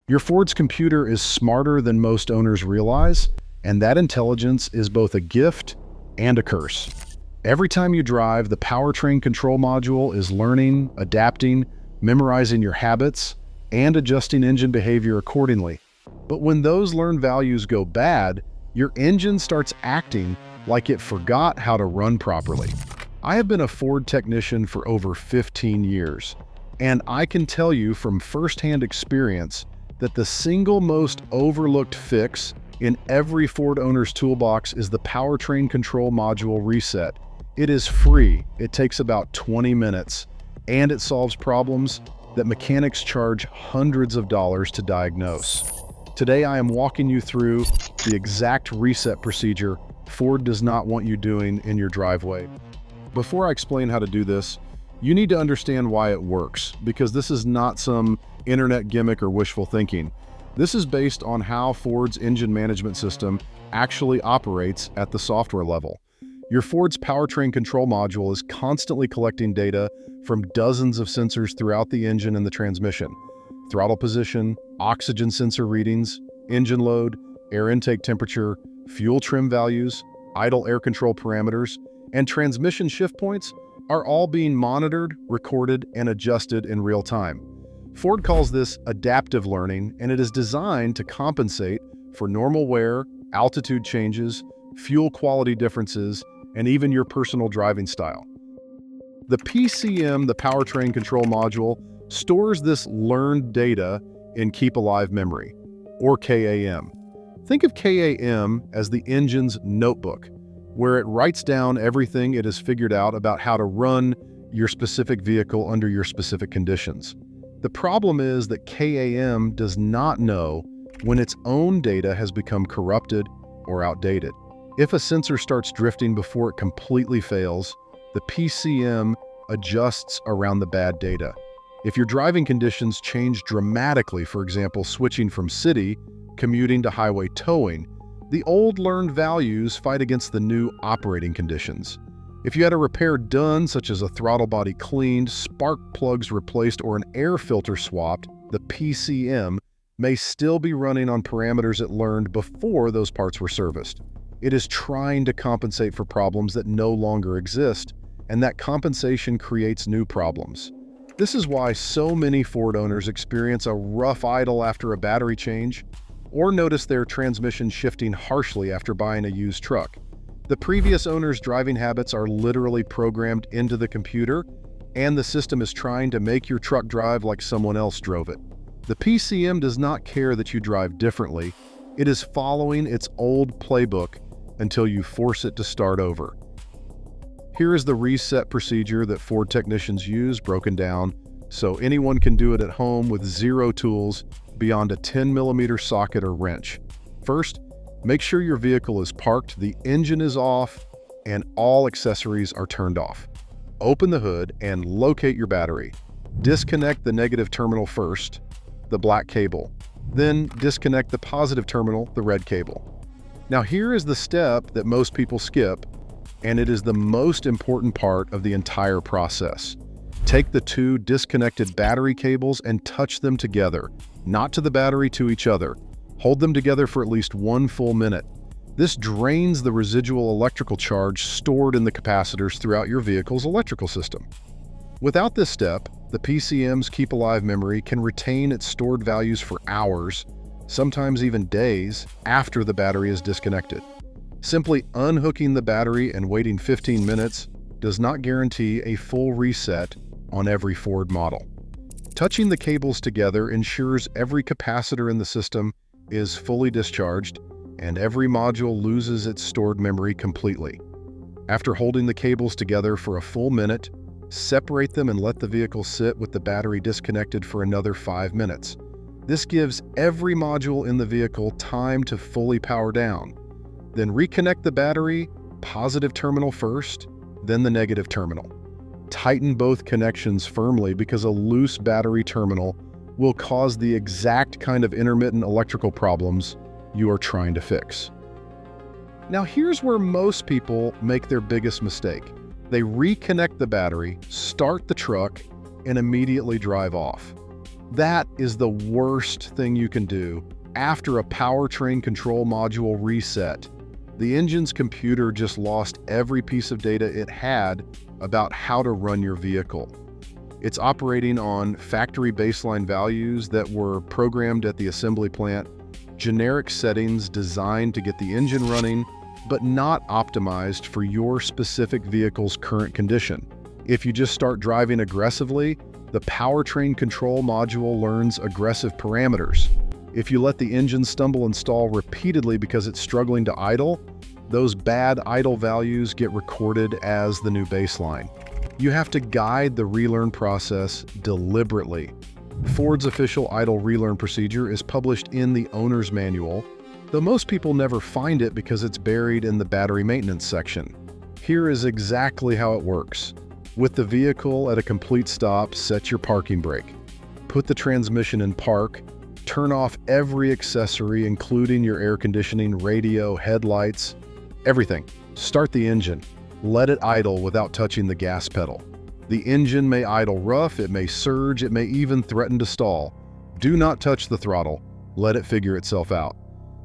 Your Ford's computer is smarter than most owners realize, and that intelligence is both a gift and a curse. Every time you drive, the powertrain control module is learning, adapting, memorizing your habits, and adjusting engine behavior accordingly. But when those learned values go bad, your engine starts acting like it forgot how to run properly. I have been a Ford technician for over 15 years, and I can tell you from firsthand experience that the single most overlooked fix in every Ford owner's toolbox is the powertrain control module reset. It is free, it takes about 20 minutes, and it solves problems that mechanics charge hundreds of dollars to diagnose. Today I am walking you through the exact reset procedure Ford does not want you doing in your driveway. Before I explain how to do this, you need to understand why it works, because this is not some internet gimmick or wishful thinking. This is based on how Ford's engine management system actually operates at the software level. Your Ford's powertrain control module is constantly collecting data from dozens of sensors throughout the engine and the transmission. Throttle position, oxygen sensor readings, engine load, air intake temperature, fuel trim values, idle air control parameters, and transmission shift points are all being monitored, recorded, and adjusted in real time. Ford calls this adaptive learning, and it is designed to compensate for normal wear, altitude changes, fuel quality differences, and even your personal driving style. The PCM, the powertrain control module, stores this learned data in Keep Alive memory, or KAM. Think of KAM as the engine's notebook, where it writes down everything it has figured out about how to run your specific vehicle under your specific conditions. The problem is that KAM does not know when its own data has become corrupted or outdated. If a sensor starts drifting before it completely fails, the PCM adjusts around the bad data. If your driving conditions change dramatically, for example, switching from city, commuting to highway towing, the old learned values fight against the new operating conditions. If you had a repair done, such as a throttle body cleaned, spark plugs replaced, or an air filter swapped, the PCM may still be running on parameters it learned before those parts were serviced. It is trying to compensate for problems that no longer exist, and that compensation creates new problems. This is why so many Ford owners experience a rough idle after a battery change, or notice their transmission shifting harshly after buying a used truck. The previous owner's driving habits are literally programmed into the computer, and the system is trying to make your truck drive like someone else drove it. The PCM does not care that you drive differently. It is following its old playbook until you force it to start over. Here is the reset procedure that Ford technicians use, broken down so anyone can do it at home with zero tools beyond a 10mm socket or wrench. First, make sure your vehicle is parked, the engine is off, and all accessories are turned off. Open the hood and locate your battery. Disconnect the negative terminal first, the black cable. Then disconnect the positive terminal, the red cable. Now here is the step that most people skip, and it is the most important part of the entire process. Take the two disconnected battery cables and touch them together, not to the battery, to each other. Hold them together for at least 1 full minute. This drains the residual electrical charge stored in the capacitors throughout your vehicle's electrical system. Without this step, the PCM's Keep Alive memory can retain its stored values for hours, sometimes even days, after the battery is disconnected. Simply unhooking the battery and waiting 15 minutes does not guarantee a full reset on every Ford model. Touching the cables together ensures every capacitor in the system is fully discharged and every module loses its stored memory completely. After holding the cables together for a full minute, separate them and let the vehicle sit with the battery disconnected for another 5 minutes. This gives every module in the vehicle time to fully power down. Then reconnect the battery, positive terminal first, then the negative terminal. Tighten both connections firmly because a loose battery terminal will cause the exact kind of intermittent electrical problems you are trying to fix. Now here's where most people make their biggest mistake. They reconnect the battery, start the truck, and immediately drive off. That is the worst thing you can do. After a powertrain control module reset, the engine's computer just lost every piece of data it had about how to run your vehicle. It's operating on factory baseline values that were programmed at the assembly plant, generic settings designed to get the engine running, but not optimized for your specific vehicle's current condition. If you just start driving aggressively, the powertrain control module learns aggressive parameters. If you let the engine stumble and stall repeatedly because it's struggling to idle, those bad idle values get recorded as the new baseline. You have to guide the relearn process deliberately. Ford's official idle relearn procedure is published in the owner's manual, though most people never find it because it's buried in the battery maintenance section. Here is exactly how it works. With the vehicle at a complete stop, set your parking brake. Put the transmission in park. Turn off every accessory, including your air conditioning, radio, headlights, everything. Start the engine. Let it idle without touching the gas pedal. The engine may idle rough, it may surge, it may even threaten to stall. Do not touch the throttle. Let it figure itself out.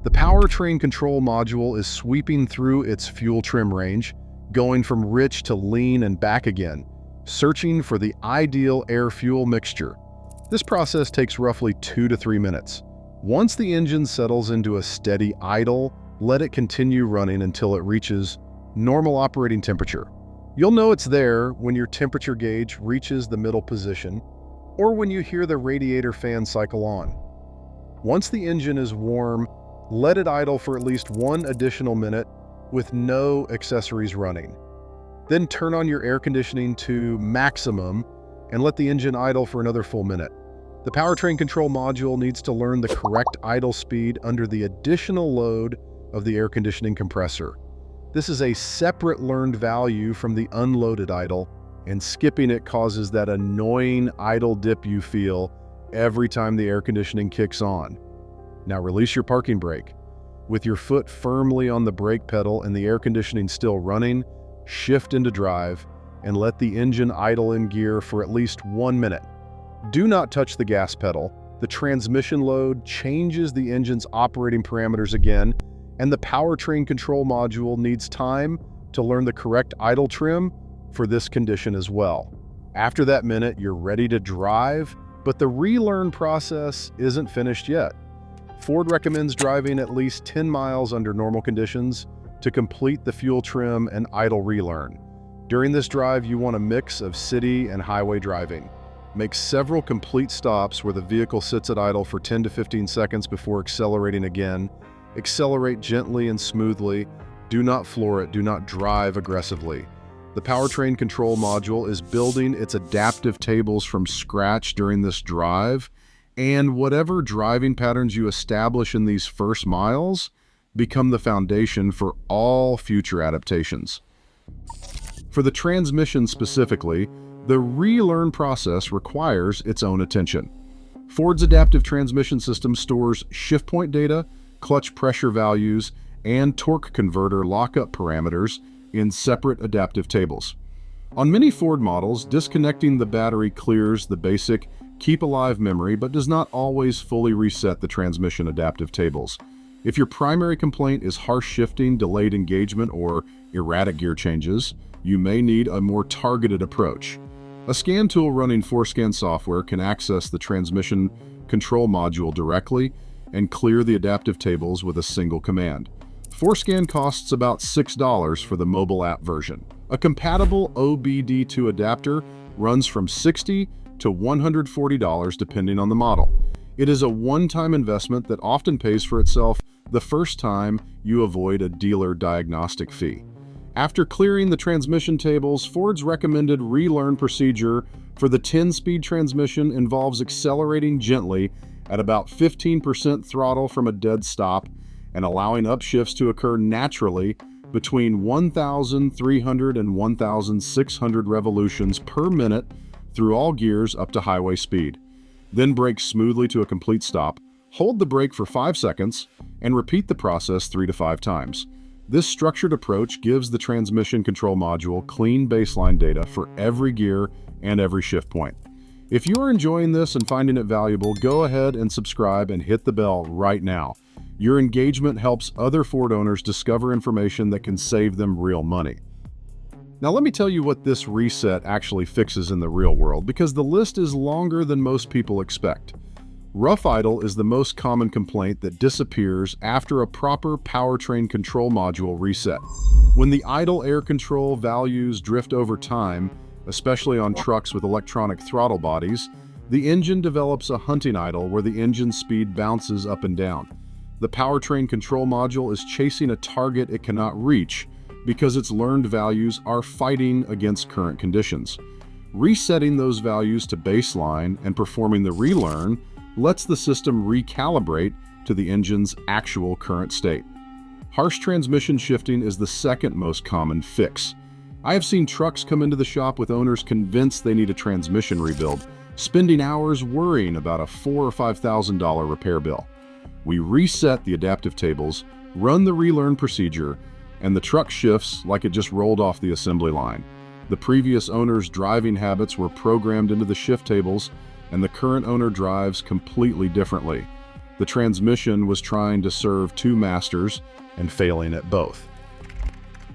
The powertrain control module is sweeping through its fuel trim range, going from rich to lean and back again, searching for the ideal air-fuel mixture. This process takes roughly 2 to 3 minutes. Once the engine settles into a steady idle, let it continue running until it reaches normal operating temperature. You'll know it's there when your temperature gauge reaches the middle position or when you hear the radiator fan cycle on. Once the engine is warm, let it idle for at least 1 additional minute with no accessories running. Then turn on your air conditioning to maximum and let the engine idle for another full minute. The powertrain control module needs to learn the correct idle speed under the additional load of the air conditioning compressor. This is a separate learned value from the unloaded idle, and skipping it causes that annoying idle dip you feel every time the air conditioning kicks on. Now release your parking brake. With your foot firmly on the brake pedal and the air conditioning still running, shift into drive and let the engine idle in gear for at least 1 minute. Do not touch the gas pedal. The transmission load changes the engine's operating parameters again, and the powertrain control module needs time to learn the correct idle trim for this condition as well. After that minute, you're ready to drive, but the relearn process isn't finished yet. Ford recommends driving at least 10 miles under normal conditions to complete the fuel trim and idle relearn. During this drive, you want a mix of city and highway driving. Make several complete stops where the vehicle sits at idle for 10 to 15 seconds before accelerating again. Accelerate gently and smoothly. Do not floor it. Do not drive aggressively. The powertrain control module is building its adaptive tables from scratch during this drive, and whatever driving patterns you establish in these first miles become the foundation for all future adaptations. For the transmission specifically, the relearn process requires its own attention. Ford's adaptive transmission system stores shift point data, clutch pressure values, and torque converter lockup parameters in separate adaptive tables. On many Ford models, disconnecting the battery clears the basic keep alive memory but does not always fully reset the transmission adaptive tables. If your primary complaint is harsh shifting, delayed engagement, or erratic gear changes, you may need a more targeted approach. A scan tool running ForScan software can access the transmission control module directly and clear the adaptive tables with a single command. ForScan costs about $6 for the mobile app version. A compatible OBD2 adapter runs from $60 to $140 depending on the model. It is a one-time investment that often pays for itself the first time you avoid a dealer diagnostic fee. After clearing the transmission tables, Ford's recommended relearn procedure for the 10-speed transmission involves accelerating gently at about 15% throttle from a dead stop and allowing upshifts to occur naturally between 1,300 and 1,600 revolutions per minute through all gears up to highway speed. Then brake smoothly to a complete stop, hold the brake for 5 seconds, and repeat the process 3 to 5 times. This structured approach gives the transmission control module clean baseline data for every gear and every shift point. If you are enjoying this and finding it valuable, go ahead and subscribe and hit the bell right now. Your engagement helps other Ford owners discover information that can save them real money. Now let me tell you what this reset actually fixes in the real world, because the list is longer than most people expect. Rough idle is the most common complaint that disappears after a proper powertrain control module reset. When the idle air control values drift over time, especially on trucks with electronic throttle bodies, the engine develops a hunting idle where the engine speed bounces up and down. The powertrain control module is chasing a target it cannot reach because its learned values are fighting against current conditions. Resetting those values to baseline and performing the relearn lets the system recalibrate to the engine's actual current state. Harsh transmission shifting is the second most common fix. I have seen trucks come into the shop with owners convinced they need a transmission rebuild, spending hours worrying about a $4,000 or $5,000 repair bill. We reset the adaptive tables, run the relearn procedure, and the truck shifts like it just rolled off the assembly line. The previous owner's driving habits were programmed into the shift tables, and the current owner drives completely differently. The transmission was trying to serve two masters and failing at both.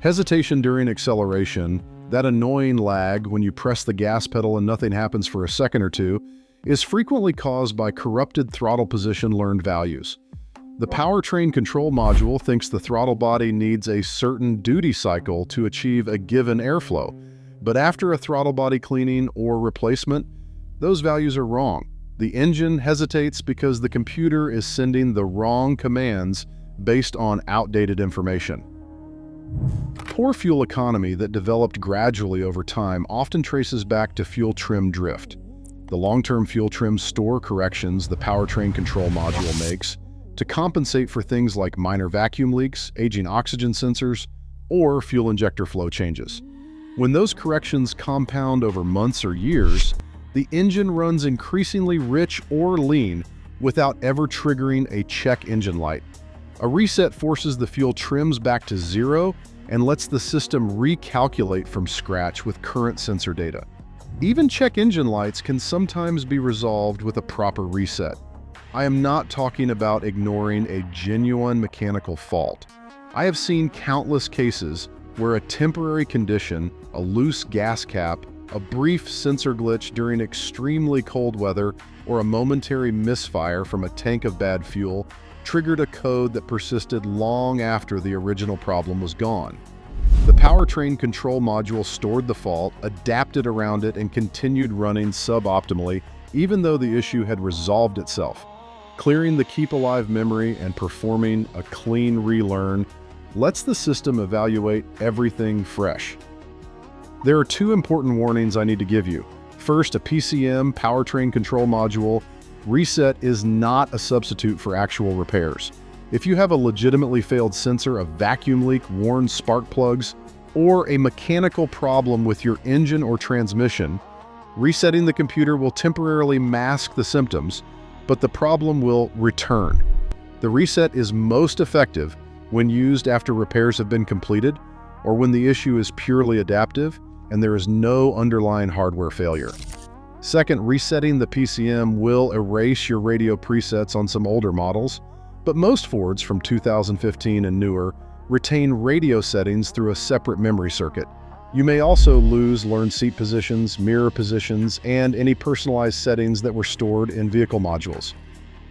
Hesitation during acceleration, that annoying lag when you press the gas pedal and nothing happens for a second or two, is frequently caused by corrupted throttle position learned values. The powertrain control module thinks the throttle body needs a certain duty cycle to achieve a given airflow, but after a throttle body cleaning or replacement, those values are wrong. The engine hesitates because the computer is sending the wrong commands based on outdated information. Poor fuel economy that developed gradually over time often traces back to fuel trim drift. The long-term fuel trim store corrections the powertrain control module makes to compensate for things like minor vacuum leaks, aging oxygen sensors, or fuel injector flow changes. When those corrections compound over months or years, the engine runs increasingly rich or lean without ever triggering a check engine light. A reset forces the fuel trims back to zero and lets the system recalculate from scratch with current sensor data. Even check engine lights can sometimes be resolved with a proper reset. I am not talking about ignoring a genuine mechanical fault. I have seen countless cases where a temporary condition, a loose gas cap, a brief sensor glitch during extremely cold weather, or a momentary misfire from a tank of bad fuel triggered a code that persisted long after the original problem was gone. The powertrain control module stored the fault, adapted around it, and continued running suboptimally, even though the issue had resolved itself. Clearing the keep alive memory and performing a clean relearn lets the system evaluate everything fresh. There are two important warnings I need to give you. First, a PCM powertrain control module reset is not a substitute for actual repairs. If you have a legitimately failed sensor, a vacuum leak, worn spark plugs, or a mechanical problem with your engine or transmission, resetting the computer will temporarily mask the symptoms, but the problem will return. The reset is most effective when used after repairs have been completed or when the issue is purely adaptive and there is no underlying hardware failure. Second, resetting the PCM will erase your radio presets on some older models, but most Fords from 2015 and newer retain radio settings through a separate memory circuit. You may also lose learned seat positions, mirror positions, and any personalized settings that were stored in vehicle modules.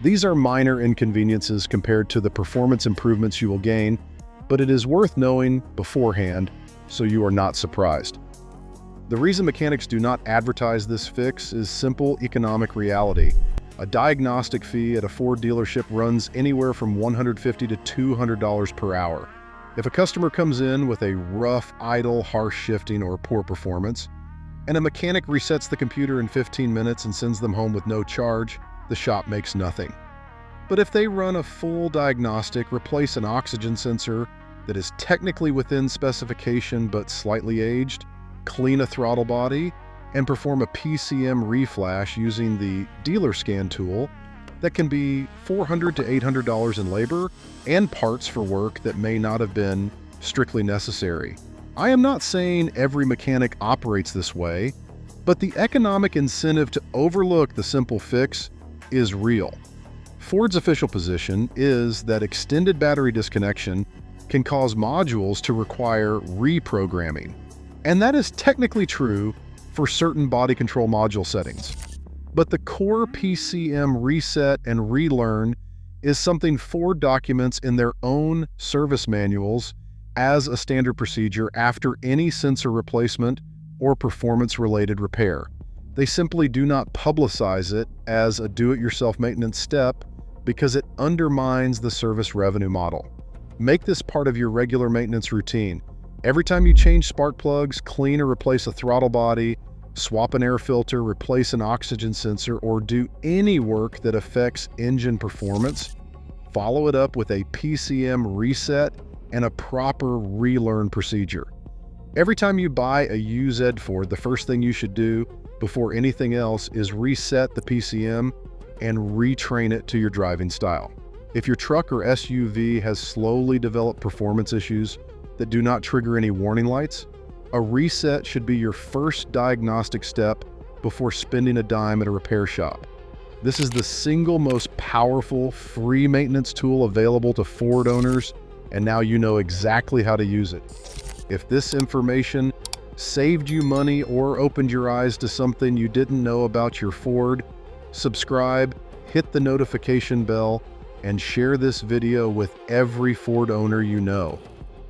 These are minor inconveniences compared to the performance improvements you will gain, but it is worth knowing beforehand so you are not surprised. The reason mechanics do not advertise this fix is simple economic reality. A diagnostic fee at a Ford dealership runs anywhere from $150 to $200 per hour. If a customer comes in with a rough, idle, harsh shifting, or poor performance, and a mechanic resets the computer in 15 minutes and sends them home with no charge, the shop makes nothing. But if they run a full diagnostic, replace an oxygen sensor that is technically within specification but slightly aged, clean a throttle body, and perform a PCM reflash using the dealer scan tool, that can be $400 to $800 in labor and parts for work that may not have been strictly necessary. I am not saying every mechanic operates this way, But the economic incentive to overlook the simple fix is real. Ford's official position is that extended battery disconnection can cause modules to require reprogramming. And that is technically true for certain body control module settings. But the core PCM reset and relearn is something Ford documents in their own service manuals as a standard procedure after any sensor replacement or performance-related repair. They simply do not publicize it as a do-it-yourself maintenance step because it undermines the service revenue model. Make this part of your regular maintenance routine. Every time you change spark plugs, clean or replace a throttle body, swap an air filter, replace an oxygen sensor, or do any work that affects engine performance, follow it up with a PCM reset and a proper relearn procedure. Every time you buy a UZ Ford, the first thing you should do before anything else is reset the PCM and retrain it to your driving style. If your truck or SUV has slowly developed performance issues that do not trigger any warning lights, a reset should be your first diagnostic step before spending a dime at a repair shop. This is the single most powerful free maintenance tool available to Ford owners, and now you know exactly how to use it. If this information saved you money or opened your eyes to something you didn't know about your Ford, subscribe, hit the notification bell, and share this video with every Ford owner you know.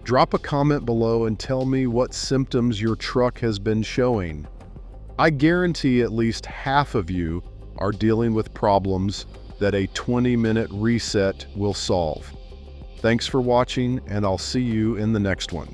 Drop a comment below and tell me what symptoms your truck has been showing. I guarantee at least half of you are dealing with problems that a 20-minute reset will solve. Thanks for watching, and I'll see you in the next one.